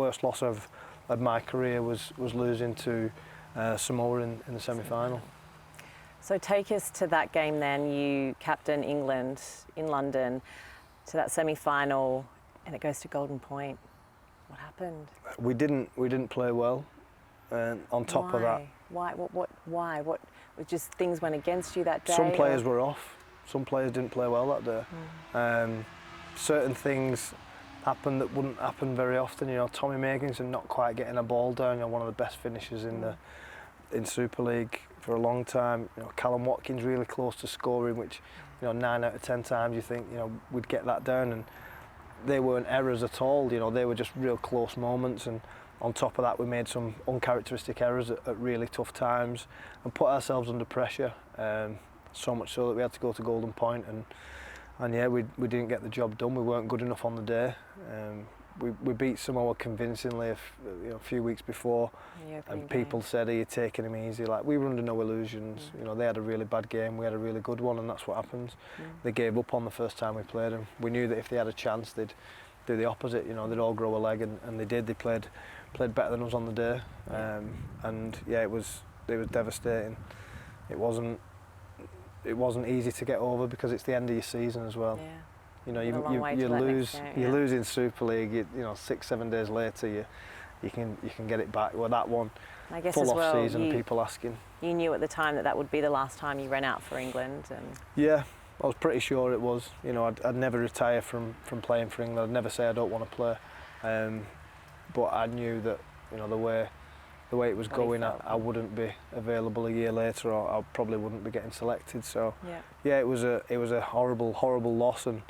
worst loss of my career was losing to Samoa in the semi-final. So take us to that game then. You captain England in London to that semi-final, and it goes to golden point. What happened? We didn't play well. On top of that, why? What? Just things went against you that day. Some players were off. Some players didn't play well that day. Certain things happened that wouldn't happen very often. You know, Tommy Megan's not quite getting a ball down. You know, one of the best finishers in Super League for a long time. You know, Callum Watkins really close to scoring, which, you know, 9 out of 10 times you think, you know, we'd get that down, and they weren't errors at all. You know, they were just real close moments, and on top of that we made some uncharacteristic errors at really tough times and put ourselves under pressure, so much so that we had to go to golden point, and yeah, we didn't get the job done. We weren't good enough on the day. We beat Samoa convincingly a few weeks before, and people said, "Are you taking him easy?" Like, we were under no illusions. You know, they had a really bad game, we had a really good one, and that's what happens. They gave up on the first time we played them. We knew that if they had a chance, they'd do the opposite. You know, they'd all grow a leg, and they did. They played better than us on the day, and yeah, it was devastating. It wasn't easy to get over because it's the end of your season as well. Yeah. You know, you lose in Super League. You know, 6-7 days later, you can get it back. Well, that one, I guess full as well, off season, people asking. You knew at the time that would be the last time you ran out for England, and yeah, I was pretty sure it was. You know, I'd never retire from playing for England. I'd never say I don't want to play, but I knew that, you know, the way it was going, I wouldn't be available a year later, or I probably wouldn't be getting selected. So yeah, it was a horrible loss, and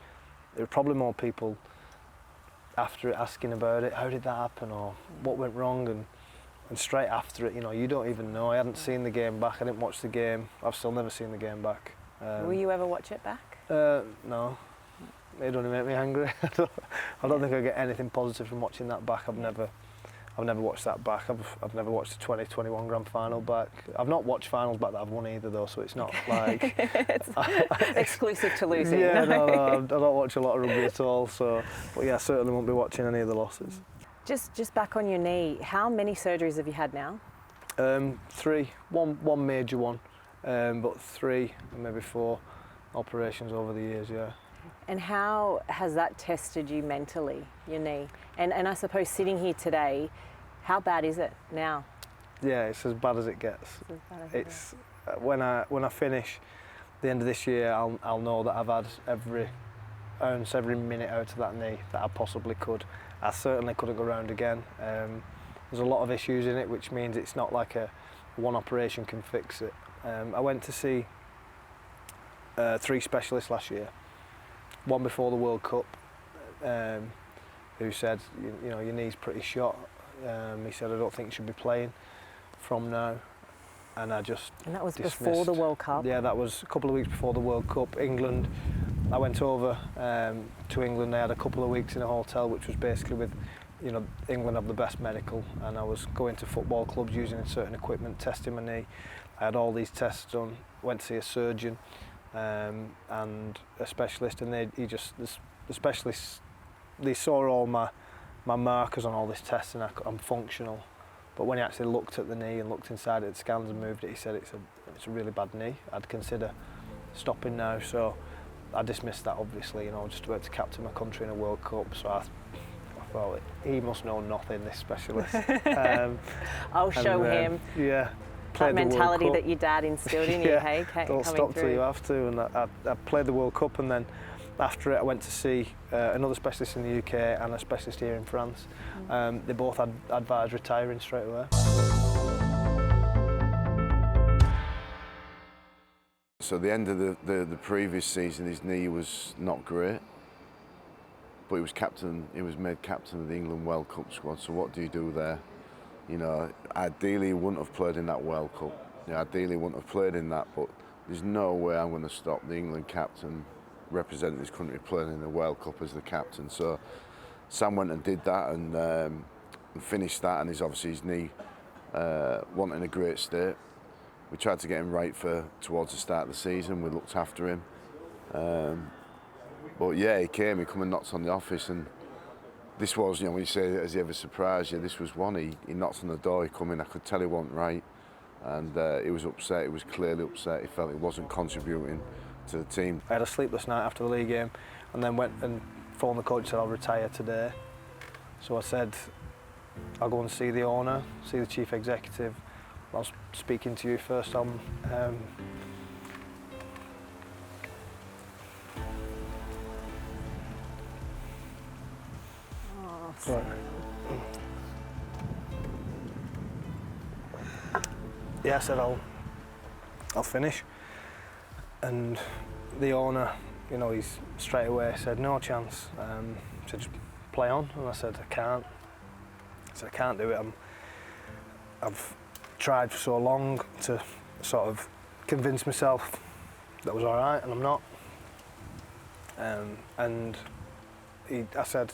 there were probably more people after it asking about it. How did that happen, or what went wrong? And straight after it, you know, you don't even know. I hadn't seen the game back. I didn't watch the game. I've still never seen the game back. Will you ever watch it back? No. It only make me angry. I don't think I get anything positive from watching that back. I've never watched that back. I've never watched the 2021 Grand Final back. I've not watched finals back that I've won either, though, so it's not like it's exclusive to losing. Yeah, no, I don't watch a lot of rugby at all. So, but yeah, I certainly won't be watching any of the losses. Just back on your knee, how many surgeries have you had now? 3. One major one, but 3, maybe 4 operations over the years. Yeah. And how has that tested you mentally, your knee? And I suppose sitting here today, how bad is it now? Yeah, it's as bad as it gets. It's when I finish the end of this year, I'll know that I've had every ounce, every minute out of that knee that I possibly could. I certainly couldn't go round again. There's a lot of issues in it, which means it's not like a one operation can fix it. I went to see 3 specialists last year. One before the World Cup, who said, you know, your knee's pretty shot. He said, I don't think you should be playing from now. And I just And that was dismissed. Before the World Cup? Yeah, that was a couple of weeks before the World Cup. England, I went over to England. I had a couple of weeks in a hotel, which was basically with, you know, England have the best medical, and I was going to football clubs using certain equipment, testing my knee. I had all these tests done, went to see a surgeon, and a specialist, and the specialists, they saw all my markers on all this test, and I'm functional. But when he actually looked at the knee and looked inside it, scans and moved it, he said it's a really bad knee. I'd consider stopping now. So I dismissed that, obviously. You know, I was just about to captain my country in a World Cup, so I thought he must know nothing, this specialist. I'll show him. Yeah. That mentality that your dad instilled in you, hey, don't stop till you have to. And I played the World Cup, and then after it I went to see another specialist in the UK and a specialist here in France. They both had advised retiring straight away. So at the end of the previous season, his knee was not great, but he was made captain of the England World Cup squad. So what do you do there? You know, ideally he wouldn't have played in that World Cup. Ideally he wouldn't have played in that, but there's no way I'm going to stop the England captain representing his country playing in the World Cup as the captain. So Sam went and did that, and finished that, and obviously his knee wasn't in a great state. We tried to get him right towards the start of the season. We looked after him. But yeah, he come and knocked on the office, and this was, you know, when you say, has he ever surprised you? This was one. He knocked on the door, he come in, I could tell he wasn't right. And he was upset, he was clearly upset. He felt he wasn't contributing to the team. I had a sleepless night after the league game and then went and phoned the coach and said, I'll retire today. So I said, I'll go and see the owner, see the chief executive. I was speaking to you first on sorry. Yeah, I said I'll finish. And the owner, you know, he's straight away said no chance. Said just play on, and I said I can't. I said I can't do it. I've tried for so long to sort of convince myself that I was all right, and I'm not. And I said,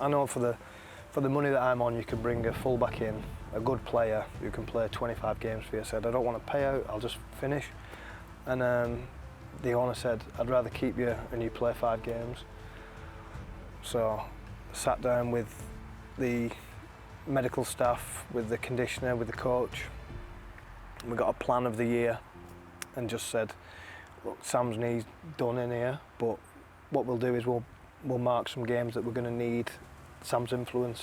I know for the money that I'm on, you can bring a fullback in, a good player who can play 25 games for you. I said, I don't want to pay out, I'll just finish. And the owner said, I'd rather keep you and you play 5 games. So I sat down with the medical staff, with the conditioner, with the coach. We got a plan of the year and just said, look, Sam's knee's done in here, but what we'll do is we'll mark some games that we're going to need Sam's influence